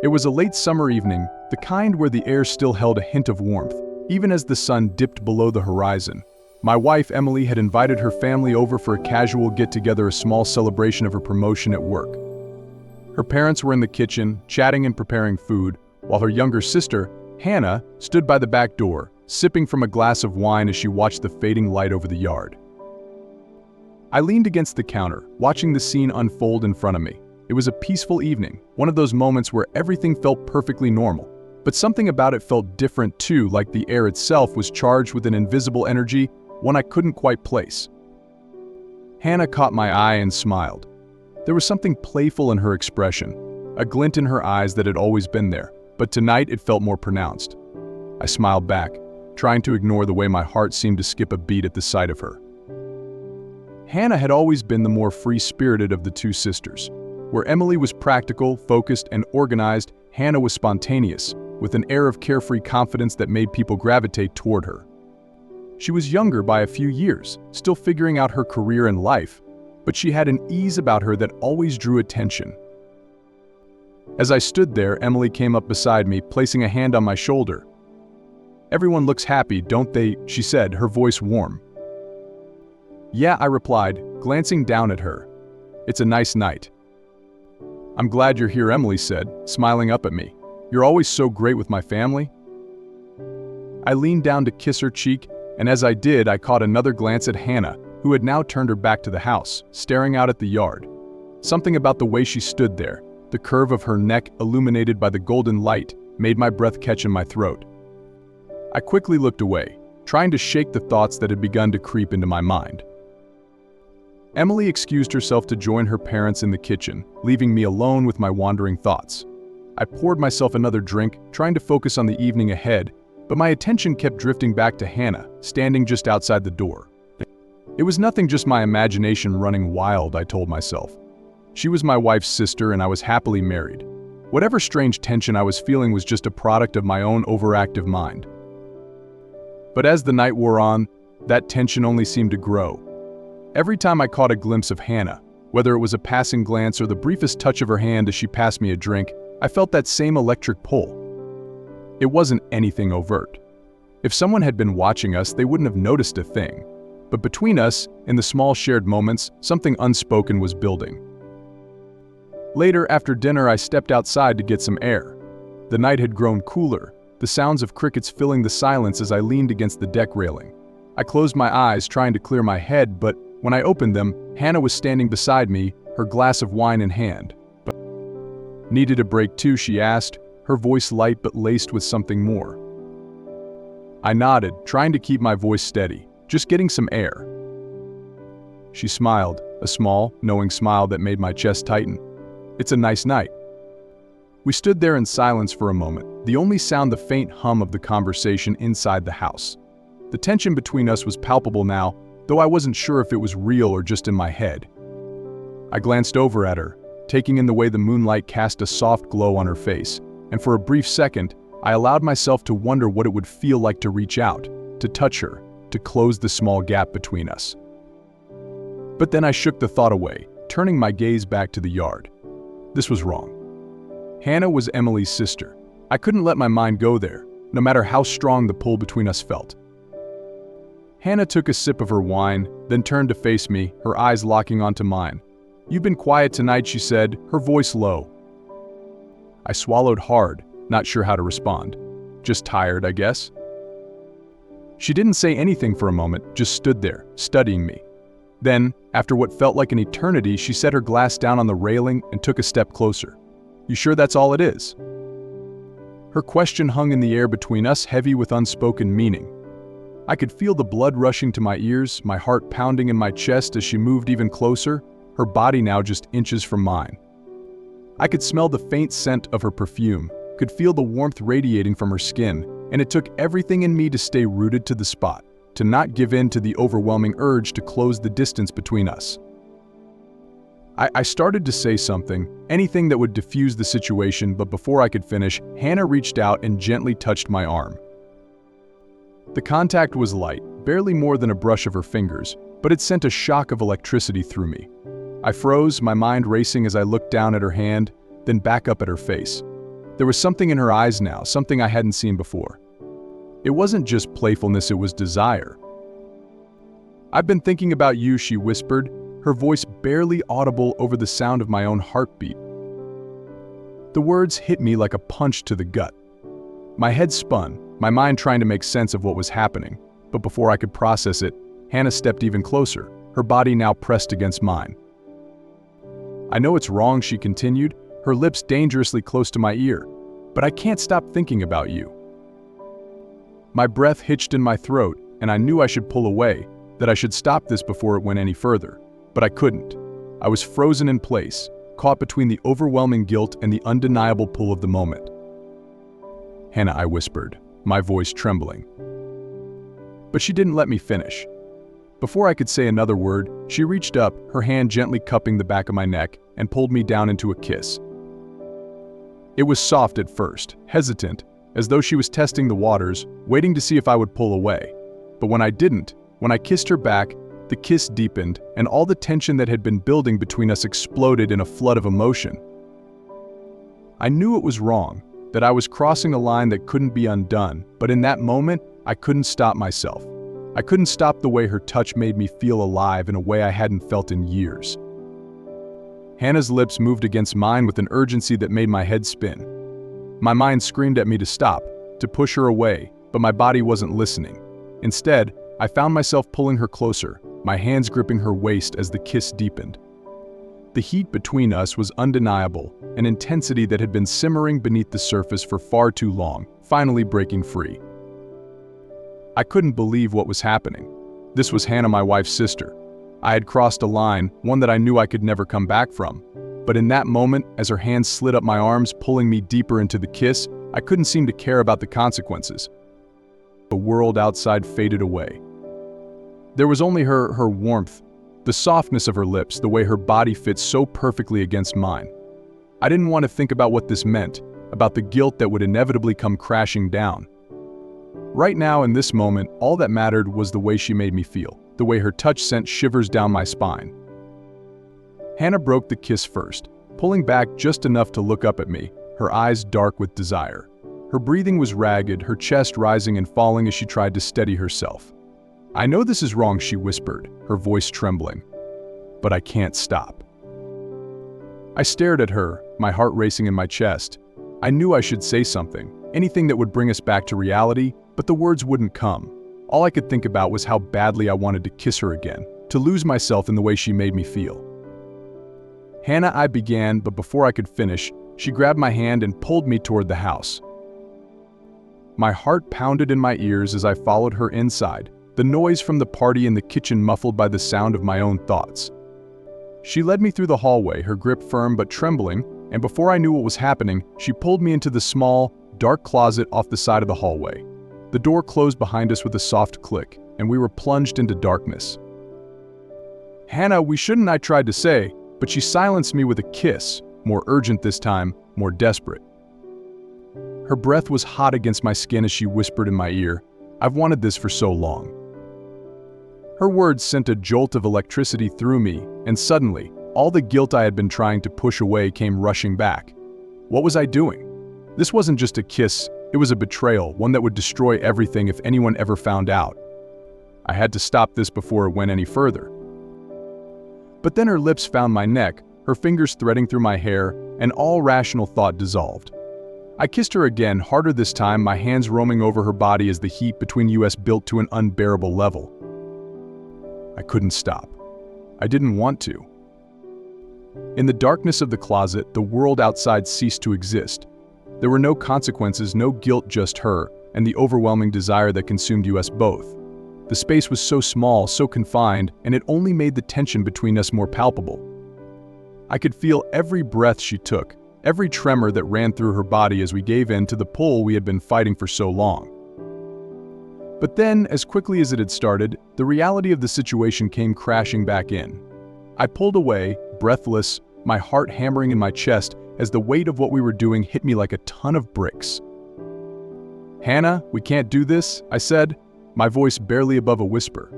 It was a late summer evening, the kind where the air still held a hint of warmth, even as the sun dipped below the horizon. My wife, Emily, had invited her family over for a casual get-together, a small celebration of her promotion at work. Her parents were in the kitchen, chatting and preparing food, while her younger sister, Hannah, stood by the back door, sipping from a glass of wine as she watched the fading light over the yard. I leaned against the counter, watching the scene unfold in front of me. It was a peaceful evening, one of those moments where everything felt perfectly normal. But something about it felt different too, like the air itself was charged with an invisible energy, one I couldn't quite place. Hannah caught my eye and smiled. There was something playful in her expression, a glint in her eyes that had always been there, but tonight it felt more pronounced. I smiled back, trying to ignore the way my heart seemed to skip a beat at the sight of her. Hannah had always been the more free-spirited of the two sisters. Where Emily was practical, focused, and organized, Hannah was spontaneous, with an air of carefree confidence that made people gravitate toward her. She was younger by a few years, still figuring out her career and life, but she had an ease about her that always drew attention. As I stood there, Emily came up beside me, placing a hand on my shoulder. "Everyone looks happy, don't they?" she said, her voice warm. "Yeah," I replied, glancing down at her. "It's a nice night." "I'm glad you're here," Emily said, smiling up at me. "You're always so great with my family." I leaned down to kiss her cheek, and as I did, I caught another glance at Hannah, who had now turned her back to the house, staring out at the yard. Something about the way she stood there, the curve of her neck illuminated by the golden light, made my breath catch in my throat. I quickly looked away, trying to shake the thoughts that had begun to creep into my mind. Emily excused herself to join her parents in the kitchen, leaving me alone with my wandering thoughts. I poured myself another drink, trying to focus on the evening ahead, but my attention kept drifting back to Hannah, standing just outside the door. It was nothing, just my imagination running wild, I told myself. She was my wife's sister and I was happily married. Whatever strange tension I was feeling was just a product of my own overactive mind. But as the night wore on, that tension only seemed to grow. Every time I caught a glimpse of Hannah, whether it was a passing glance or the briefest touch of her hand as she passed me a drink, I felt that same electric pull. It wasn't anything overt. If someone had been watching us, they wouldn't have noticed a thing. But between us, in the small shared moments, something unspoken was building. Later, after dinner, I stepped outside to get some air. The night had grown cooler, the sounds of crickets filling the silence as I leaned against the deck railing. I closed my eyes, trying to clear my head, but when I opened them, Hannah was standing beside me, her glass of wine in hand. "But needed a break too?" she asked, her voice light but laced with something more. I nodded, trying to keep my voice steady, just getting some air. She smiled, a small, knowing smile that made my chest tighten. "It's a nice night." We stood there in silence for a moment, the only sound the faint hum of the conversation inside the house. The tension between us was palpable now, though I wasn't sure if it was real or just in my head. I glanced over at her, taking in the way the moonlight cast a soft glow on her face, and for a brief second, I allowed myself to wonder what it would feel like to reach out, to touch her, to close the small gap between us. But then I shook the thought away, turning my gaze back to the yard. This was wrong. Hannah was Emily's sister. I couldn't let my mind go there, no matter how strong the pull between us felt. Hannah took a sip of her wine, then turned to face me, her eyes locking onto mine. "You've been quiet tonight," she said, her voice low. I swallowed hard, not sure how to respond. "Just tired, I guess." She didn't say anything for a moment, just stood there, studying me. Then, after what felt like an eternity, she set her glass down on the railing and took a step closer. "You sure that's all it is?" Her question hung in the air between us, heavy with unspoken meaning. I could feel the blood rushing to my ears, my heart pounding in my chest as she moved even closer, her body now just inches from mine. I could smell the faint scent of her perfume, could feel the warmth radiating from her skin, and it took everything in me to stay rooted to the spot, to not give in to the overwhelming urge to close the distance between us. I started to say something, anything that would diffuse the situation, but before I could finish, Hannah reached out and gently touched my arm. The contact was light, barely more than a brush of her fingers, but it sent a shock of electricity through me. I froze, my mind racing as I looked down at her hand, then back up at her face. There was something in her eyes now, something I hadn't seen before. It wasn't just playfulness, it was desire. "I've been thinking about you," she whispered, her voice barely audible over the sound of my own heartbeat. The words hit me like a punch to the gut. My head spun, my mind trying to make sense of what was happening, but before I could process it, Hannah stepped even closer, her body now pressed against mine. "I know it's wrong," she continued, her lips dangerously close to my ear, "but I can't stop thinking about you." My breath hitched in my throat, and I knew I should pull away, that I should stop this before it went any further. But I couldn't. I was frozen in place, caught between the overwhelming guilt and the undeniable pull of the moment. "Hannah," I whispered, my voice trembling. But she didn't let me finish. Before I could say another word, she reached up, her hand gently cupping the back of my neck, and pulled me down into a kiss. It was soft at first, hesitant, as though she was testing the waters, waiting to see if I would pull away. But when I didn't, when I kissed her back, the kiss deepened, and all the tension that had been building between us exploded in a flood of emotion. I knew it was wrong, that I was crossing a line that couldn't be undone, but in that moment, I couldn't stop myself. I couldn't stop the way her touch made me feel alive in a way I hadn't felt in years. Hannah's lips moved against mine with an urgency that made my head spin. My mind screamed at me to stop, to push her away, but my body wasn't listening. Instead, I found myself pulling her closer, my hands gripping her waist as the kiss deepened. The heat between us was undeniable, an intensity that had been simmering beneath the surface for far too long, finally breaking free. I couldn't believe what was happening. This was Hannah, my wife's sister. I had crossed a line, one that I knew I could never come back from. But in that moment, as her hands slid up my arms, pulling me deeper into the kiss, I couldn't seem to care about the consequences. The world outside faded away. There was only her warmth, the softness of her lips, the way her body fit so perfectly against mine. I didn't want to think about what this meant, about the guilt that would inevitably come crashing down. Right now, in this moment, all that mattered was the way she made me feel, the way her touch sent shivers down my spine. Hannah broke the kiss first, pulling back just enough to look up at me, her eyes dark with desire. Her breathing was ragged, her chest rising and falling as she tried to steady herself. "I know this is wrong," she whispered, her voice trembling, "but I can't stop." I stared at her, my heart racing in my chest. I knew I should say something, anything that would bring us back to reality, but the words wouldn't come. All I could think about was how badly I wanted to kiss her again, to lose myself in the way she made me feel. "Hannah," I began, but before I could finish, she grabbed my hand and pulled me toward the house. My heart pounded in my ears as I followed her inside, the noise from the party in the kitchen muffled by the sound of my own thoughts. She led me through the hallway, her grip firm but trembling, and before I knew what was happening, she pulled me into the small, dark closet off the side of the hallway. The door closed behind us with a soft click, and we were plunged into darkness. "Hannah, we shouldn't," I tried to say, but she silenced me with a kiss, more urgent this time, more desperate. Her breath was hot against my skin as she whispered in my ear, "I've wanted this for so long." Her words sent a jolt of electricity through me, and suddenly, all the guilt I had been trying to push away came rushing back. What was I doing? This wasn't just a kiss, it was a betrayal, one that would destroy everything if anyone ever found out. I had to stop this before it went any further. But then her lips found my neck, her fingers threading through my hair, and all rational thought dissolved. I kissed her again, harder this time, my hands roaming over her body as the heat between us built to an unbearable level. I couldn't stop. I didn't want to. In the darkness of the closet, the world outside ceased to exist. There were no consequences, no guilt, just her, and the overwhelming desire that consumed us both. The space was so small, so confined, and it only made the tension between us more palpable. I could feel every breath she took, every tremor that ran through her body as we gave in to the pull we had been fighting for so long. But then, as quickly as it had started, the reality of the situation came crashing back in. I pulled away, breathless, my heart hammering in my chest as the weight of what we were doing hit me like a ton of bricks. "Hannah, we can't do this," I said, my voice barely above a whisper.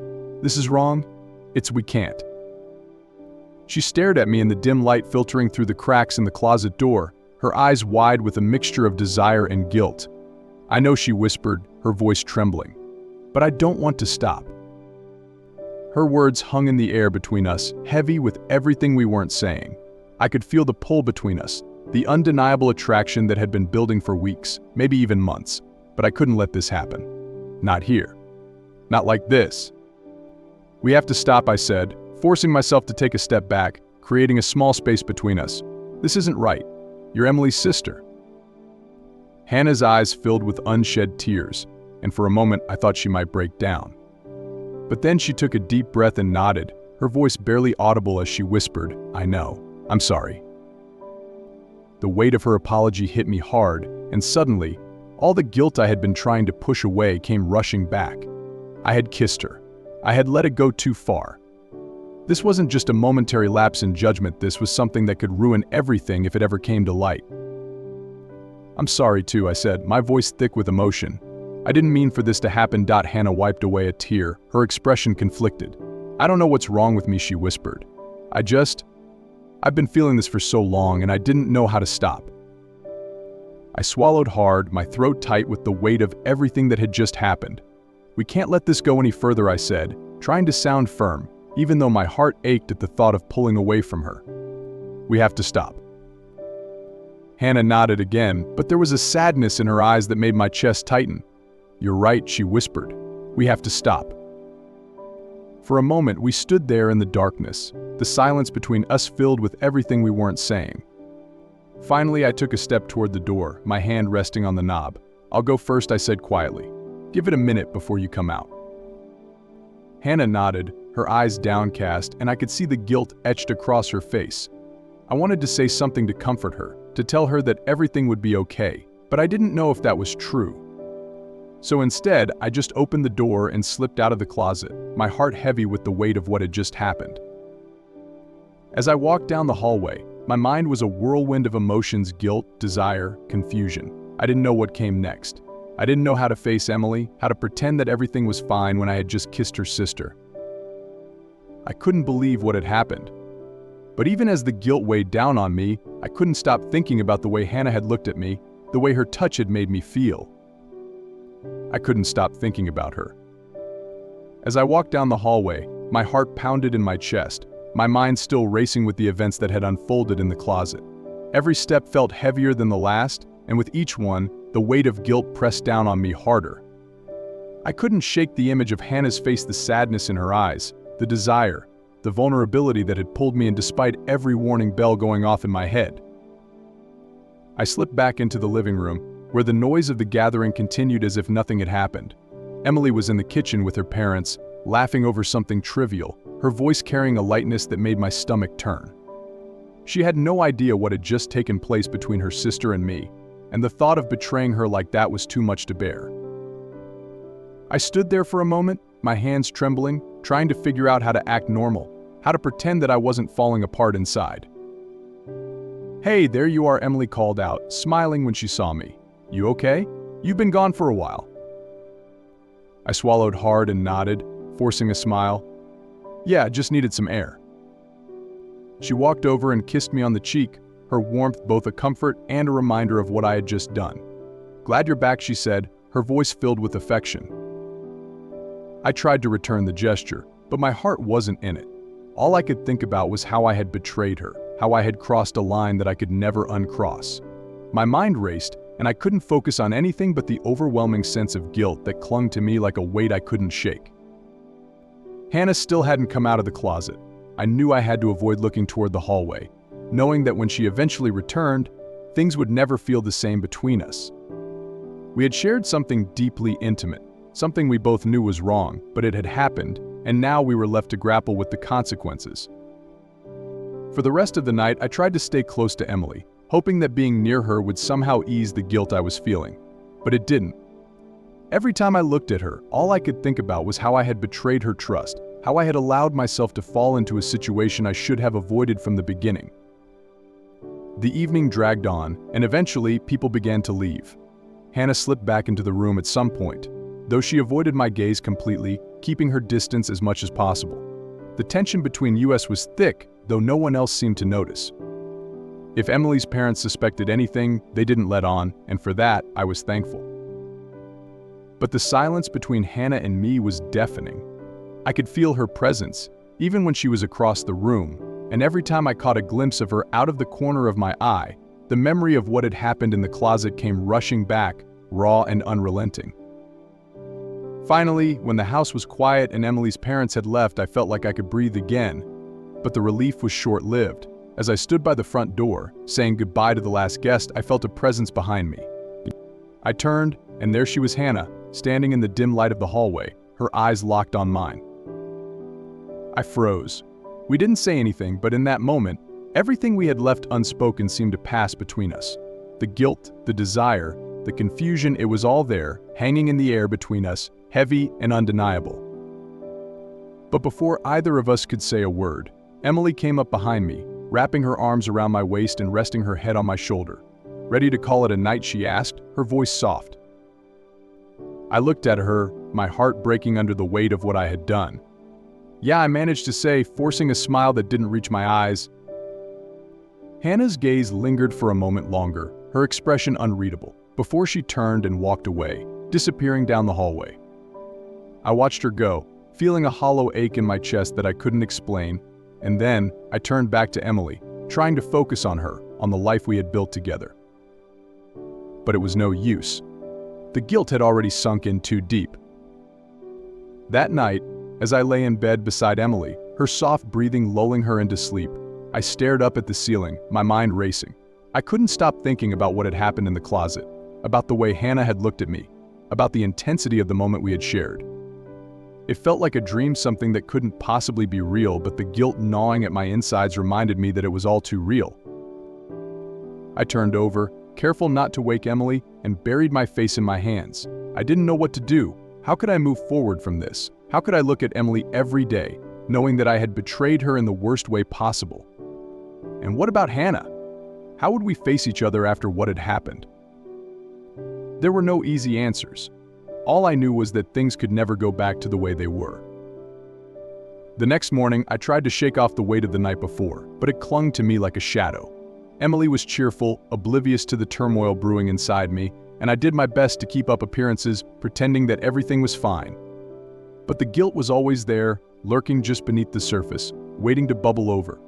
"This is wrong. We can't." She stared at me in the dim light filtering through the cracks in the closet door, her eyes wide with a mixture of desire and guilt. "I know," she whispered, her voice trembling, "but I don't want to stop." Her words hung in the air between us, heavy with everything we weren't saying. I could feel the pull between us, the undeniable attraction that had been building for weeks, maybe even months, but I couldn't let this happen. Not here. Not like this. "We have to stop," I said, forcing myself to take a step back, creating a small space between us. "This isn't right. You're Emily's sister." Hannah's eyes filled with unshed tears, and for a moment I thought she might break down. But then she took a deep breath and nodded, her voice barely audible as she whispered, "I know. I'm sorry." The weight of her apology hit me hard, and suddenly, all the guilt I had been trying to push away came rushing back. I had kissed her. I had let it go too far. This wasn't just a momentary lapse in judgment, this was something that could ruin everything if it ever came to light. "I'm sorry too," I said, my voice thick with emotion. "I didn't mean for this to happen." Hannah wiped away a tear, her expression conflicted. "I don't know what's wrong with me," she whispered. I've been feeling this for so long and I didn't know how to stop." I swallowed hard, my throat tight with the weight of everything that had just happened. "We can't let this go any further," I said, trying to sound firm, even though my heart ached at the thought of pulling away from her. "We have to stop." Hannah nodded again, but there was a sadness in her eyes that made my chest tighten. "You're right," she whispered. "We have to stop." For a moment, we stood there in the darkness, the silence between us filled with everything we weren't saying. Finally, I took a step toward the door, my hand resting on the knob. "I'll go first," I said quietly. "Give it a minute before you come out." Hannah nodded, her eyes downcast, and I could see the guilt etched across her face. I wanted to say something to comfort her, to tell her that everything would be okay, but I didn't know if that was true. So instead, I just opened the door and slipped out of the closet, my heart heavy with the weight of what had just happened. As I walked down the hallway, my mind was a whirlwind of emotions: guilt, desire, confusion. I didn't know what came next. I didn't know how to face Emily, how to pretend that everything was fine when I had just kissed her sister. I couldn't believe what had happened. But even as the guilt weighed down on me, I couldn't stop thinking about the way Hannah had looked at me, the way her touch had made me feel. I couldn't stop thinking about her. As I walked down the hallway, my heart pounded in my chest, my mind still racing with the events that had unfolded in the closet. Every step felt heavier than the last, and with each one, the weight of guilt pressed down on me harder. I couldn't shake the image of Hannah's face, the sadness in her eyes, the desire, the vulnerability that had pulled me in despite every warning bell going off in my head. I slipped back into the living room, where the noise of the gathering continued as if nothing had happened. Emily was in the kitchen with her parents, laughing over something trivial, her voice carrying a lightness that made my stomach turn. She had no idea what had just taken place between her sister and me, and the thought of betraying her like that was too much to bear. I stood there for a moment, my hands trembling, trying to figure out how to act normal, how to pretend that I wasn't falling apart inside. "Hey, there you are," Emily called out, smiling when she saw me. "You okay? You've been gone for a while." I swallowed hard and nodded, forcing a smile. "Yeah, just needed some air." She walked over and kissed me on the cheek, her warmth both a comfort and a reminder of what I had just done. "Glad you're back," she said, her voice filled with affection. I tried to return the gesture, but my heart wasn't in it. All I could think about was how I had betrayed her, how I had crossed a line that I could never uncross. My mind raced, and I couldn't focus on anything but the overwhelming sense of guilt that clung to me like a weight I couldn't shake. Hannah still hadn't come out of the closet. I knew I had to avoid looking toward the hallway, knowing that when she eventually returned, things would never feel the same between us. We had shared something deeply intimate, something we both knew was wrong, but it had happened, and now we were left to grapple with the consequences. For the rest of the night, I tried to stay close to Emily, hoping that being near her would somehow ease the guilt I was feeling. But it didn't. Every time I looked at her, all I could think about was how I had betrayed her trust, how I had allowed myself to fall into a situation I should have avoided from the beginning. The evening dragged on, and eventually people began to leave. Hannah slipped back into the room at some point, though she avoided my gaze completely, keeping her distance as much as possible. The tension between us was thick, though no one else seemed to notice. If Emily's parents suspected anything, they didn't let on, and for that, I was thankful. But the silence between Hannah and me was deafening. I could feel her presence, even when she was across the room, and every time I caught a glimpse of her out of the corner of my eye, the memory of what had happened in the closet came rushing back, raw and unrelenting. Finally, when the house was quiet and Emily's parents had left, I felt like I could breathe again. But the relief was short-lived. As I stood by the front door, saying goodbye to the last guest, I felt a presence behind me. I turned, and there she was, Hannah, standing in the dim light of the hallway, her eyes locked on mine. I froze. We didn't say anything, but in that moment, everything we had left unspoken seemed to pass between us. The guilt, the desire, the confusion, it was all there, hanging in the air between us, heavy and undeniable. But before either of us could say a word, Emily came up behind me, wrapping her arms around my waist and resting her head on my shoulder. "Ready to call it a night?" she asked, her voice soft. I looked at her, my heart breaking under the weight of what I had done. "Yeah," I managed to say, forcing a smile that didn't reach my eyes. Hannah's gaze lingered for a moment longer, her expression unreadable, before she turned and walked away, disappearing down the hallway. I watched her go, feeling a hollow ache in my chest that I couldn't explain, and then I turned back to Emily, trying to focus on her, on the life we had built together. But it was no use. The guilt had already sunk in too deep. That night, as I lay in bed beside Emily, her soft breathing lulling her into sleep, I stared up at the ceiling, my mind racing. I couldn't stop thinking about what had happened in the closet, about the way Hannah had looked at me, about the intensity of the moment we had shared. It felt like a dream, something that couldn't possibly be real, but the guilt gnawing at my insides reminded me that it was all too real. I turned over, careful not to wake Emily, and buried my face in my hands. I didn't know what to do. How could I move forward from this? How could I look at Emily every day, knowing that I had betrayed her in the worst way possible? And what about Hannah? How would we face each other after what had happened? There were no easy answers. All I knew was that things could never go back to the way they were. The next morning, I tried to shake off the weight of the night before, but it clung to me like a shadow. Emily was cheerful, oblivious to the turmoil brewing inside me, and I did my best to keep up appearances, pretending that everything was fine. But the guilt was always there, lurking just beneath the surface, waiting to bubble over.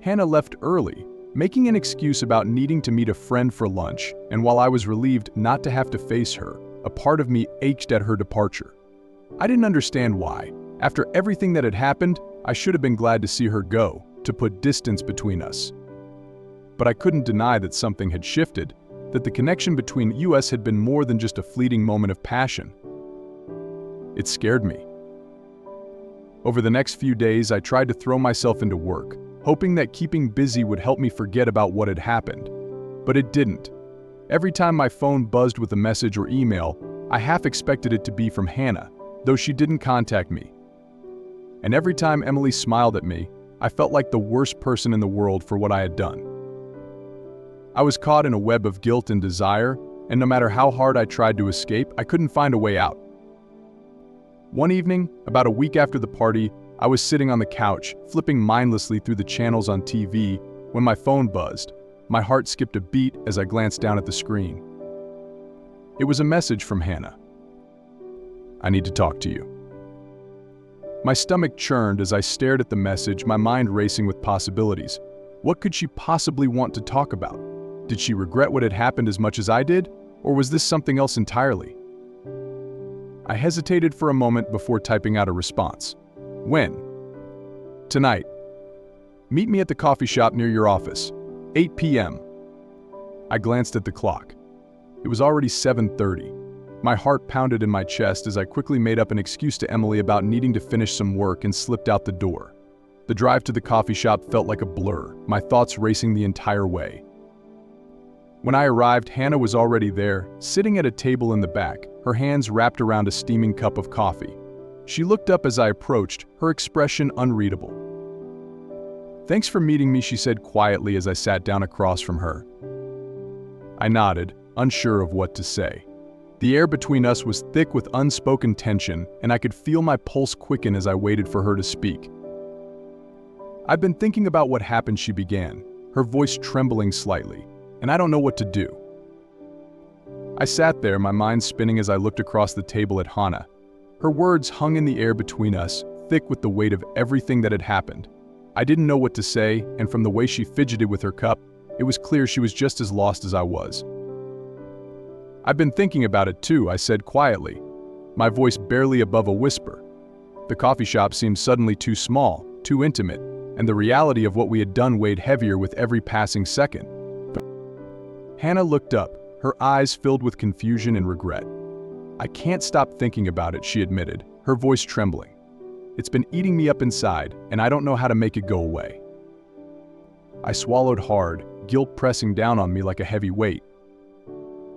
Hannah left early, making an excuse about needing to meet a friend for lunch, and while I was relieved not to have to face her, a part of me ached at her departure. I didn't understand why. After everything that had happened, I should have been glad to see her go, to put distance between us. But I couldn't deny that something had shifted, that the connection between us had been more than just a fleeting moment of passion. It scared me. Over the next few days, I tried to throw myself into work, hoping that keeping busy would help me forget about what had happened. But it didn't. Every time my phone buzzed with a message or email, I half expected it to be from Hannah, though she didn't contact me. And every time Emily smiled at me, I felt like the worst person in the world for what I had done. I was caught in a web of guilt and desire, and no matter how hard I tried to escape, I couldn't find a way out. One evening, about a week after the party, I was sitting on the couch, flipping mindlessly through the channels on TV, when my phone buzzed. My heart skipped a beat as I glanced down at the screen. It was a message from Hannah. "I need to talk to you." My stomach churned as I stared at the message, my mind racing with possibilities. What could she possibly want to talk about? Did she regret what had happened as much as I did, or was this something else entirely? I hesitated for a moment before typing out a response. "When?" "Tonight. Meet me at the coffee shop near your office. 8 p.m. I glanced at the clock. It was already 7:30. My heart pounded in my chest as I quickly made up an excuse to Emily about needing to finish some work and slipped out the door. The drive to the coffee shop felt like a blur, my thoughts racing the entire way. When I arrived, Hannah was already there, sitting at a table in the back, her hands wrapped around a steaming cup of coffee. She looked up as I approached, her expression unreadable. "Thanks for meeting me," she said quietly as I sat down across from her. I nodded, unsure of what to say. The air between us was thick with unspoken tension, and I could feel my pulse quicken as I waited for her to speak. "I've been thinking about what happened," she began, her voice trembling slightly, and I don't know what to do. I sat there, my mind spinning as I looked across the table at Hannah. Her words hung in the air between us, thick with the weight of everything that had happened. I didn't know what to say, and from the way she fidgeted with her cup, it was clear she was just as lost as I was. "I've been thinking about it too," I said quietly, my voice barely above a whisper. The coffee shop seemed suddenly too small, too intimate, and the reality of what we had done weighed heavier with every passing second. Hannah looked up, her eyes filled with confusion and regret. "I can't stop thinking about it," she admitted, her voice trembling. "It's been eating me up inside, and I don't know how to make it go away." I swallowed hard, guilt pressing down on me like a heavy weight.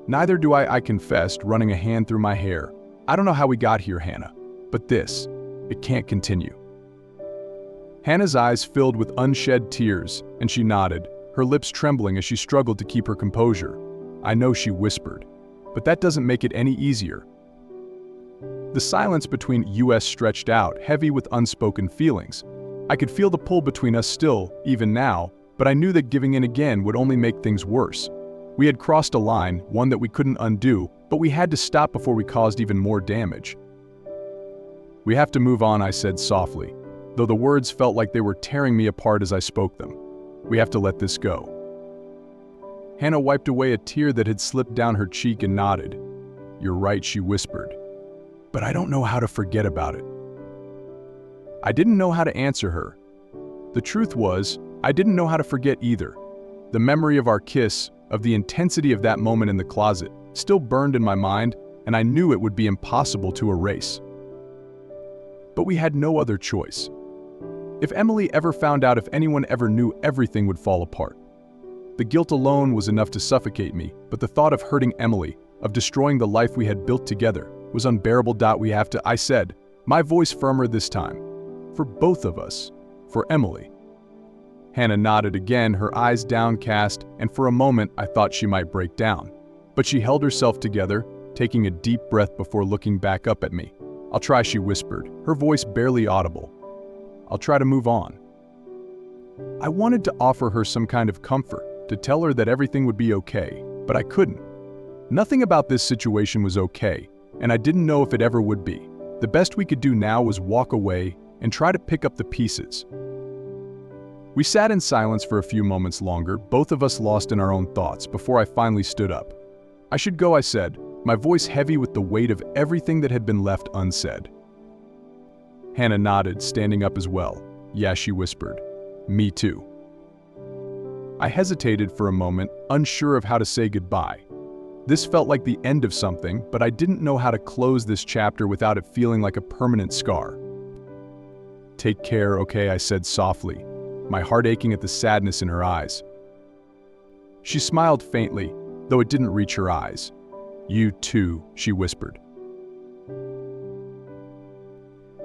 "Neither do I confessed, running a hand through my hair. "I don't know how we got here, Hannah, but it can't continue." Hannah's eyes filled with unshed tears, and she nodded, her lips trembling as she struggled to keep her composure. "I know," she whispered, "but that doesn't make it any easier." The silence between us stretched out, heavy with unspoken feelings. I could feel the pull between us still, even now, but I knew that giving in again would only make things worse. We had crossed a line, one that we couldn't undo, but we had to stop before we caused even more damage. "We have to move on," I said softly, though the words felt like they were tearing me apart as I spoke them. "We have to let this go." Hannah wiped away a tear that had slipped down her cheek and nodded. "You're right," she whispered, "but I don't know how to forget about it." I didn't know how to answer her. The truth was, I didn't know how to forget either. The memory of our kiss, of the intensity of that moment in the closet, still burned in my mind, and I knew it would be impossible to erase. But we had no other choice. If Emily ever found out, if anyone ever knew, everything would fall apart. The guilt alone was enough to suffocate me, but the thought of hurting Emily, of destroying the life we had built together, was unbearable. "We have to," I said, my voice firmer this time. "For both of us. For Emily." Hannah nodded again, her eyes downcast, and for a moment I thought she might break down. But she held herself together, taking a deep breath before looking back up at me. "I'll try," she whispered, her voice barely audible. "I'll try to move on." I wanted to offer her some kind of comfort, to tell her that everything would be okay, but I couldn't. Nothing about this situation was okay, and I didn't know if it ever would be. The best we could do now was walk away and try to pick up the pieces. We sat in silence for a few moments longer, both of us lost in our own thoughts, before I finally stood up. "I should go," I said, my voice heavy with the weight of everything that had been left unsaid. Hannah nodded, standing up as well. "Yeah," she whispered. "Me too." I hesitated for a moment, unsure of how to say goodbye. This felt like the end of something, but I didn't know how to close this chapter without it feeling like a permanent scar. "Take care, okay?" I said softly, my heart aching at the sadness in her eyes. She smiled faintly, though it didn't reach her eyes. "You too," she whispered.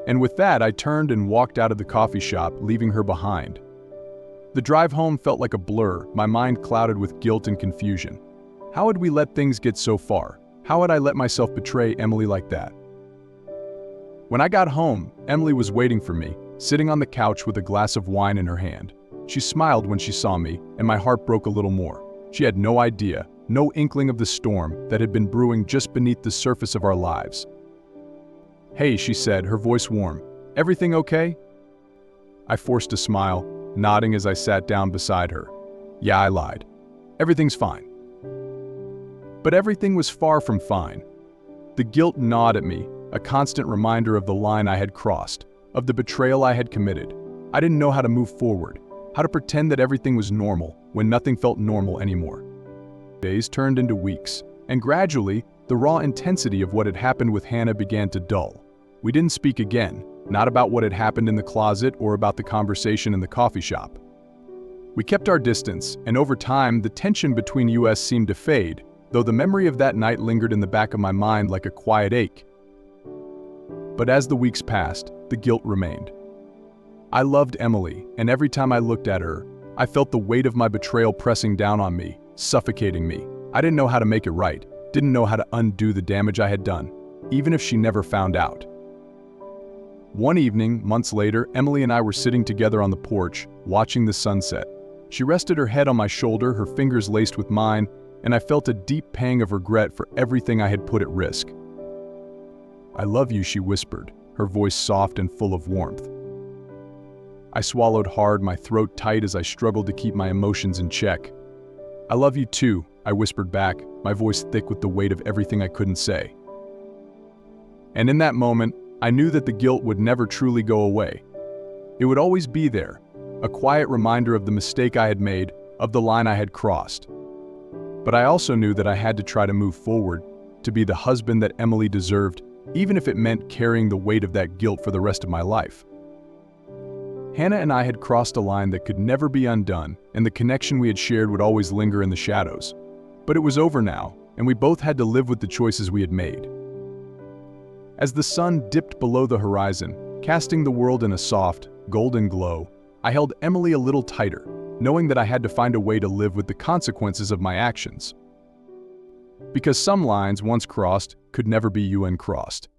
And with that, I turned and walked out of the coffee shop, leaving her behind. The drive home felt like a blur, my mind clouded with guilt and confusion. How had we let things get so far? How had I let myself betray Emily like that? When I got home, Emily was waiting for me, sitting on the couch with a glass of wine in her hand. She smiled when she saw me, and my heart broke a little more. She had no idea, no inkling of the storm that had been brewing just beneath the surface of our lives. "Hey," she said, her voice warm. "Everything okay?" I forced a smile, nodding as I sat down beside her. "Yeah," I lied. "Everything's fine." But everything was far from fine. The guilt gnawed at me, a constant reminder of the line I had crossed, of the betrayal I had committed. I didn't know how to move forward, how to pretend that everything was normal when nothing felt normal anymore. Days turned into weeks, and gradually, the raw intensity of what had happened with Hannah began to dull. We didn't speak again, not about what had happened in the closet or about the conversation in the coffee shop. We kept our distance, and over time, the tension between us seemed to fade, though the memory of that night lingered in the back of my mind like a quiet ache. But as the weeks passed, the guilt remained. I loved Emily, and every time I looked at her, I felt the weight of my betrayal pressing down on me, suffocating me. I didn't know how to make it right, didn't know how to undo the damage I had done, even if she never found out. One evening, months later, Emily and I were sitting together on the porch, watching the sunset. She rested her head on my shoulder, her fingers laced with mine, and I felt a deep pang of regret for everything I had put at risk. "I love you," she whispered, her voice soft and full of warmth. I swallowed hard, my throat tight as I struggled to keep my emotions in check. "I love you too," I whispered back, my voice thick with the weight of everything I couldn't say. And in that moment, I knew that the guilt would never truly go away. It would always be there, a quiet reminder of the mistake I had made, of the line I had crossed. But I also knew that I had to try to move forward, to be the husband that Emily deserved, even if it meant carrying the weight of that guilt for the rest of my life. Hannah and I had crossed a line that could never be undone, and the connection we had shared would always linger in the shadows. But it was over now, and we both had to live with the choices we had made. As the sun dipped below the horizon, casting the world in a soft, golden glow, I held Emily a little tighter, knowing that I had to find a way to live with the consequences of my actions. Because some lines, once crossed, could never be uncrossed.